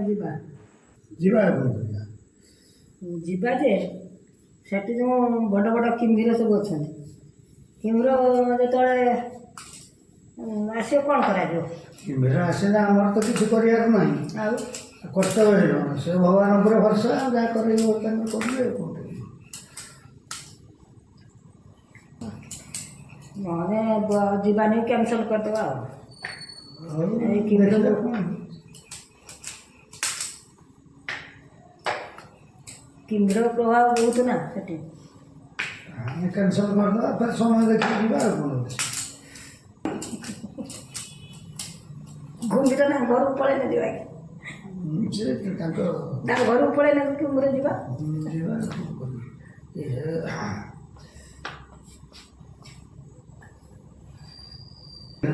ଯିବା ଯିବା ଯିବା ଯେ ସେଠି ଯେଉଁ ବଡ଼ ବଡ଼ କିମ୍ଭୀର ସବୁ ଅଛନ୍ତି କିମ୍ଭୀର ଯେତେବେଳେ ଆସିବ କ'ଣ କରାଯିବ? କିମ୍ଭୀର ଆସିଲେ ଆମର ତ କିଛି କରିବାର ନାହିଁ ଆଉ କର୍ତ୍ତବ୍ୟ ନୁହଁ ସେ ଭଗବାନ ଉପରେ ଭରସା ଯାହା କରିବେ ବର୍ତ୍ତମାନ କରିବେ ଆଉ କ'ଣ ନହେଲେ ଯିବାନି କ୍ୟାନସଲ୍ କରିଦେବା ଆଉ ଏଇ ଦେଖିବା କିମ୍ଭୀର କ'ଣ କିମ୍ଭୀର ପ୍ରଭାବ ବହୁତ ନା ସେଠି ଆମେ କ୍ୟାନସଲ୍ କରିଦେବା ଫେର ସମୟ ଦେଖିକି ଯିବା ଆଉ କ'ଣ ଅଛି ଘୁମିର ନା ଘରକୁ ପଳେଇଲେ ଯିବା ସେ ତାଙ୍କ ଘରକୁ ପଳେଇଲେ କିମ୍ଭୀର ଯିବା ଯିବା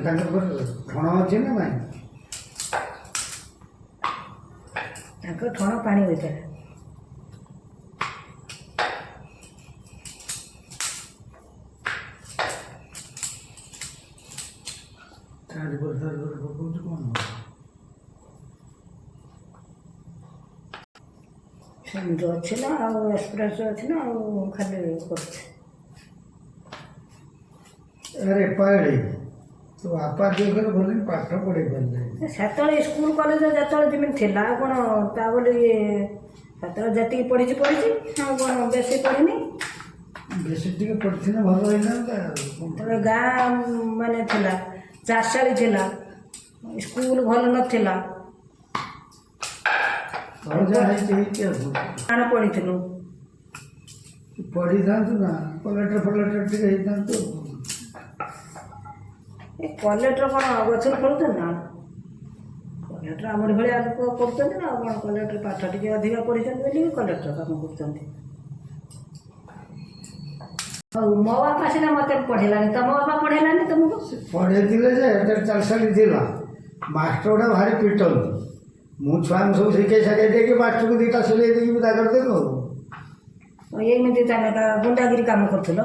ତାଙ୍କ ଠଣ ଅଛି ନା ନାଇଁ ତାଙ୍କ ଠଣ ପାଣି ଭିତରେ ପକଉଛୁ କ'ଣ ସେମିତି ଅଛି ନା ଆଉ ଏକ୍ସପ୍ରେସ୍ ଅଛି ନା ଆଉ ଖାଲି କରୁଛି ଆରେ ପାଳି ତୋ ବାପା ଯେଉଁ କରି ଭଲ ପାଠ ପଢ଼େଇ ପାରିଲେ ସେତେବେଳେ ସ୍କୁଲ କଲେଜ ଯେତେବେଳେ ଯେମିତି ଥିଲା ଆଉ କ'ଣ ତା ବୋଲି ସେତେବେଳେ ଯେତିକି ପଢ଼ିଛି ଆଉ କ'ଣ ବେଶୀ ପଢ଼ିନି ବେଶୀ ଟିକେ ପଢ଼ିଥିଲେ ଭଲ ହେଇଥାନ୍ତା ସେତେବେଳେ ଗାଁ ମାନେ ଥିଲା ଚାଷାଳି ଥିଲା ସ୍କୁଲ ଭଲ ନଥିଲା ଯାହା ହେଇଛି ହେଇଛି ଆଉ କ'ଣ ପଢ଼ିଥିଲୁ ପଢ଼ିଥାନ୍ତୁ ନା କଲେକ୍ଟର ଫଲେକ୍ଟର ଟିକେ ହେଇଥାନ୍ତୁ ଏ କଲେକ୍ଟର କ'ଣ ଗଛରେ ଖେଳୁଛନ୍ତି ନା କଲେକ୍ଟର ଆମରି ଭଳିଆ ଲୋକ କରୁଛନ୍ତି ନା ଆଉ କ'ଣ କଲେକ୍ଟର ପାଠ ଟିକେ ଅଧିକା ପଢ଼ିଛନ୍ତି ବୋଲିକି କଲେକ୍ଟର କାମ କରୁଛନ୍ତି ହଉ ମୋ ବାପା ସିନା ମୋତେ ପଢ଼େଇଲାନି ତମ ବାପା ପଢ଼େଇଲାନି ତମକୁ ପଢ଼େଇଥିଲେ ଯେ ଏତେ ଚାଲସାଲି ଥିଲା ମାଷ୍ଟର ଗୁଡ଼ା ଭାରି ପିଟନ୍ତି ମୁଁ ଛୁଆଙ୍କୁ ସବୁ ଶିଖେଇ ସାଖେଇ ଦେଇକି ମାଷ୍ଟରକୁ ଦୁଇଟା ସିଲେଇ ଦେଇକି ବିଦା କରିଦେଲୁ ଆଉ ଏମିତି ତାହେଲେ ଗୁଣ୍ଡାଗିରି କାମ କରୁଥିଲ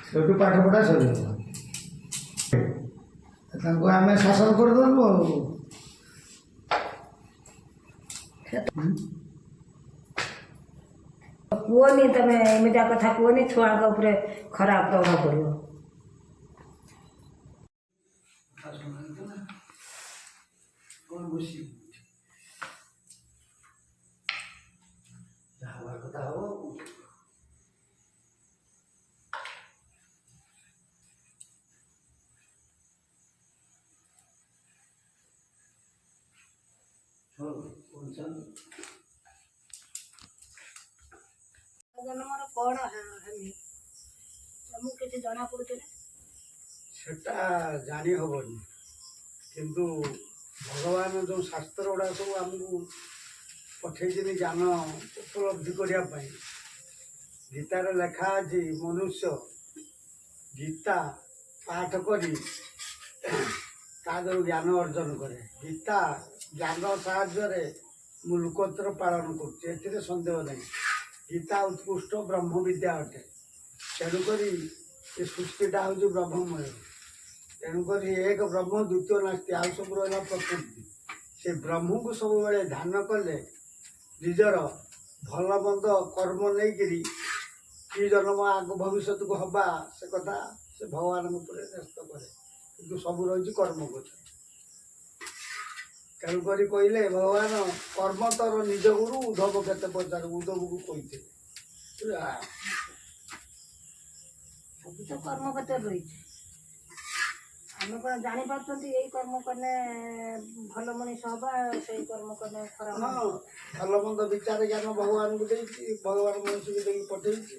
ସେଠୁ ପାଠ ପଢ଼ା ସରିଗଲା ତାଙ୍କୁ ଆମେ ଶାସନ କରିଦେଲୁ ଆଉ କୁହନି ତମେ ଏମିତିଆ କଥା କୁହନି ଛୁଆଙ୍କ ଉପରେ ଖରାପ ପ୍ରଭାବ ପଡ଼ିବ ଯାହା କଥା ହବ ଜନ୍ମର କ'ଣ ହେମି ତମକୁ କିଛି ଜଣାପଡ଼ୁଛି ନା ସେଟା ଜାଣି ହେବନି କିନ୍ତୁ ଭଗବାନ ଯେଉଁ ଶାସ୍ତ୍ର ଗୁଡ଼ା ସବୁ ଆମକୁ ପଠେଇଛନ୍ତି ଜ୍ଞାନ ଉପଲବ୍ଧି କରିବା ପାଇଁ ଗୀତାରେ ଲେଖା ଅଛି ମନୁଷ୍ୟ ଗୀତା ପାଠ କରି ତା ଯେଉଁ ଜ୍ଞାନ ଅର୍ଜନ କରେ ଗୀତା ଜ୍ଞାନ ସାହାଯ୍ୟରେ ମୁଁ ଲୋକତ୍ର ପାଳନ କରୁଛି ଏଥିରେ ସନ୍ଦେହ ନାହିଁ ଗୀତା ଉତ୍କୃଷ୍ଟ ବ୍ରହ୍ମ ବିଦ୍ୟା ଅଟେ ତେଣୁକରି ଏ ସୃଷ୍ଟିଟା ହେଉଛି ବ୍ରହ୍ମମୟ ତେଣୁକରି ଏକ ବ୍ରହ୍ମ ଦ୍ୱିତୀୟ ନାସ୍ତି ଆଉ ସବୁ ରହିଲା ପ୍ରକୃତି ସେ ବ୍ରହ୍ମକୁ ସବୁବେଳେ ଧ୍ୟାନ କଲେ ନିଜର ଭଲ ମନ୍ଦ କର୍ମ ନେଇକିରି କି ଜନ୍ମ ଆଗ ଭବିଷ୍ୟତକୁ ହେବା ସେ କଥା ସେ ଭଗବାନଙ୍କ ଉପରେ ନ୍ୟସ୍ତ କରେ କିନ୍ତୁ ସବୁ ରହିଛି କର୍ମ କଥା ତେଣୁକରି କହିଲେ ଭଗବାନ କର୍ମ ତୋର ନିଜ ଗୁରୁ ଉଦ୍ଧବ କେତେ ପଚାର ଉଦ୍ଧବକୁ କହିଥିଲେ ସବୁ ତ କର୍ମ କ୍ଷେତ୍ରରେ ରହିଛି ଆମେ କ'ଣ ଜାଣିପାରୁଛନ୍ତି ଏଇ କର୍ମ କଲେ ଭଲ ମଣିଷ ହବା ସେଇ କର୍ମ କଲେ ଖରାପ ହଁ ଭଲ ମନ୍ଦ ବିଚାର ଜ୍ଞାନ ଭଗବାନଙ୍କୁ ଦେଇଛି ଭଗବାନ ମଣିଷକୁ ଦେଇକି ପଠେଇଛି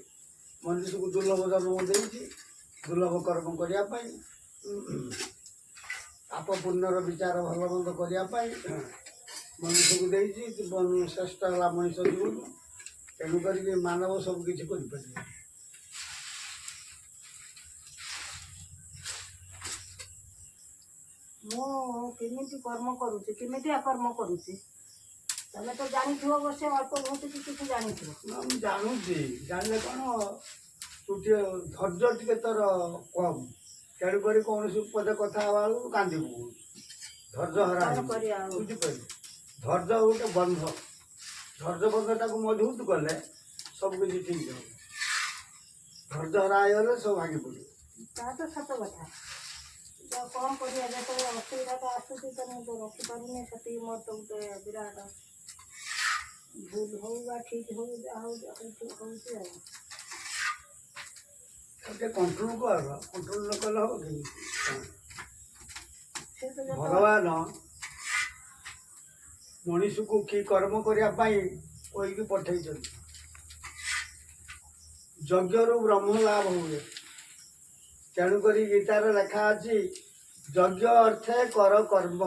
ମଣିଷକୁ ଦୁର୍ଲଭ ଜନ୍ମ ଦେଇଛି ଦୁର୍ଲଭ କର୍ମ କରିବା ପାଇଁ ପାପ ପୁଣ୍ୟର ବିଚାର ଭଲ ମନ୍ଦ କରିବା ପାଇଁ ମଣିଷକୁ ଦେଇଛି ଶ୍ରେଷ୍ଠ ହେଲା ମଣିଷ ଜୀବନ ତେଣୁକରିକି ମାନବ ସବୁ କିଛି କରିପାରିବ ମୁଁ କେମିତି କର୍ମ କରୁଛି କେମିତିଆ କର୍ମ କରୁଛି ତମେ ତ ଜାଣିଥିବ ଅବଶ୍ୟ ଅଳ୍ପ ବହୁତ କିଛି ଜାଣିଥିବ ମୁଁ ଜାଣୁଛି ଜାଣିଲେ କ'ଣ ତୁ ଟିକେ ଧୈର୍ଯ୍ୟ ଟିକେ ତୋର କମ୍ ତେଣୁକରି କୌଣସି ପଦେ କଥା ହେବା ବେଳକୁ କାନ୍ଦିବୁ ଧୈର୍ଯ୍ୟ ହରା ବୁଝିପାରିଲୁ ଧୈର୍ଯ୍ୟ ଗୋଟେ ବନ୍ଧ, ଧୈର୍ଯ୍ୟ ବନ୍ଧଟାକୁ ମଜବୁତ କଲେ ସବୁ କିଛି ଠିକ୍ ହେବ। ଧୈର୍ଯ୍ୟ ହରା ହେଇଗଲେ ସବୁ ଭାଙ୍ଗି ପଡ଼ିବ। ତା ତ ସତ କଥା। କ'ଣ କରିବା, ଯେତେବେଳେ ଅସୁବିଧା ତ ଆସୁଛି ତ ମୁଁ ତ ରଖିପାରୁନି। ସେତିକି ମୋର ତ ଗୋଟେ ବିରାଟ ଭୁଲ ହଉ ବା ଠିକ୍ ହଉ, ଯାହା ହଉ ହେଉଛି ଆଉ। ଟିକେ କଣ୍ଟ୍ରୋଲ କର, କଣ୍ଟ୍ରୋଲ ନ କଲେ ହେବ କେମିତି? ସେ ତ ଯେତେବେଳେ ଭଗବାନ ମଣିଷକୁ କି କର୍ମ କରିବା ପାଇଁ କହିକି ପଠେଇଛନ୍ତି। ଯଜ୍ଞରୁ ବ୍ରହ୍ମ ଲାଭ ହୁଏ। ତେଣୁକରି ଗୀତାରେ ଲେଖା ଅଛି, ଯଜ୍ଞ ଅର୍ଥେ କର କର୍ମ,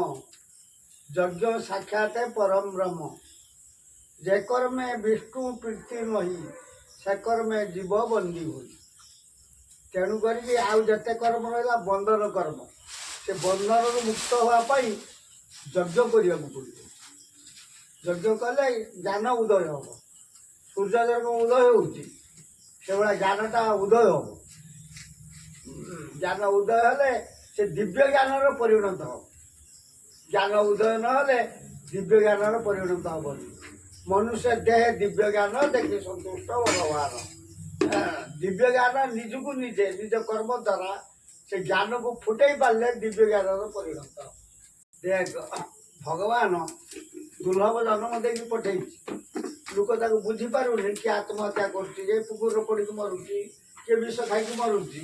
ଯଜ୍ଞ ସାକ୍ଷାତ ପରମ ବ୍ରହ୍ମ। ଯେ କର୍ମେ ବିଷ୍ଣୁ ପ୍ରୀତି ନହି, ସେ କର୍ମେ ଜୀବ ବନ୍ଦୀ ହୋଇ। ତେଣୁ କରିକି ଆଉ ଯେତେ କର୍ମ ରହିଲା ବନ୍ଧନ କର୍ମ, ସେ ବନ୍ଧନରୁ ମୁକ୍ତ ହେବା ପାଇଁ ଯଜ୍ଞ କରିବାକୁ ପଡ଼ିବ। ଯଜ୍ଞ କଲେ ଜ୍ଞାନ ଉଦୟ ହେବ। ସୂର୍ଯ୍ୟ ଯେରକମ ଉଦୟ ହେଉଛି ସେଭଳିଆ ଜ୍ଞାନଟା ଉଦୟ ହେବ। ଜ୍ଞାନ ଉଦୟ ହେଲେ ସେ ଦିବ୍ୟ ଜ୍ଞାନର ପରିଣତ ହେବ। ଜ୍ଞାନ ଉଦୟ ନହେଲେ ଦିବ୍ୟ ଜ୍ଞାନର ପରିଣତ ହେବନି। ମନୁଷ୍ୟ ଦେହେ ଦିବ୍ୟ ଜ୍ଞାନ ଦେଖି ସନ୍ତୁଷ୍ଟ ଭଗବାନ। ଦିବ୍ୟ ଜ୍ଞାନ ନିଜକୁ ନିଜେ ନିଜ କର୍ମ ଦ୍ୱାରା ସେ ଜ୍ଞାନକୁ ଫୁଟେଇ ପାରିଲେ ଦିବ୍ୟ ଜ୍ଞାନର ପରିଣତ। ଦେଖ, ଭଗବାନ ଦୁର୍ଲଭ ଜନ୍ମ ଦେଇକି ପଠେଇଛି। ଲୋକ ତାକୁ ବୁଝିପାରୁନି। କିଏ ଆତ୍ମହତ୍ୟା କରୁଛି, କିଏ କୁକୁର ପଡ଼ିକି ମରୁଛି, କିଏ ବିଷ ଖାଇକି ମରୁଛି।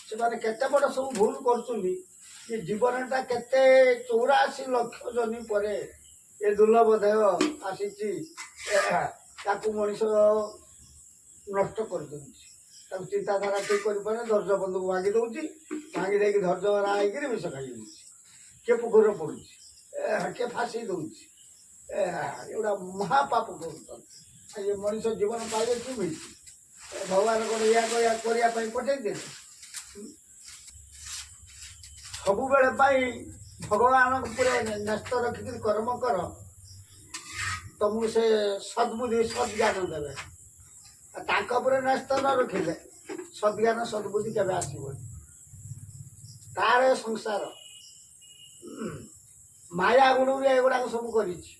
ସେମାନେ କେତେ ବଡ଼ ସବୁ ଭୁଲ କରୁଛନ୍ତି। କି ଜୀବନଟା କେତେ 84 ଲକ୍ଷ ଜନି ପରେ ଏ ଦୁର୍ଲଭ ଦେହ ଆସିଛି, ତାକୁ ମଣିଷ ନଷ୍ଟ କରିଦେଉଛି। ତାକୁ ଚିନ୍ତାଧାରା ଠିକ୍ କରିପାରେ, ଧୈର୍ଯ୍ୟ ବନ୍ଧୁକୁ ଭାଙ୍ଗି ଦେଉଛି। ଭାଙ୍ଗି ଦେଇକି ଧୈର୍ଯ୍ୟ ହରା ହେଇକିରି ବିଷ ଖାଇଯାଉଛି। କିଏ ପୋଖରୀରେ ପଡ଼ୁଛି, କିଏ ଫାଶୀ ଦେଉଛି। ଏଗୁଡ଼ା ମହାପାପ କରୁଛନ୍ତି। ଏ ମଣିଷ ଜୀବନ ପାଇଲେ କେମିତି? ଭଗବାନ କ'ଣ ଏହା କରିବା ପାଇଁ ପଠେଇଦେଲେ? ସବୁବେଳେ ପାଇଁ ଭଗବାନଙ୍କ ଉପରେ ନ୍ୟସ୍ତ ରଖିକିରି କର୍ମ କର, ତମକୁ ସେ ସଦ୍ବୁଦ୍ଧି ସଦ୍ଜ୍ଞାନ ଦେବେ। ତାଙ୍କ ଉପରେ ନ୍ୟସ୍ତ ନ ରଖିଲେ ସଦ୍ଜ୍ଞାନ ସଦ୍ବୁଦ୍ଧି କେବେ ଆସିବନି। ତାର ସଂସାର ମାୟା ଗୁଣରେ ଏଗୁଡ଼ାକ ସବୁ କରିଛି।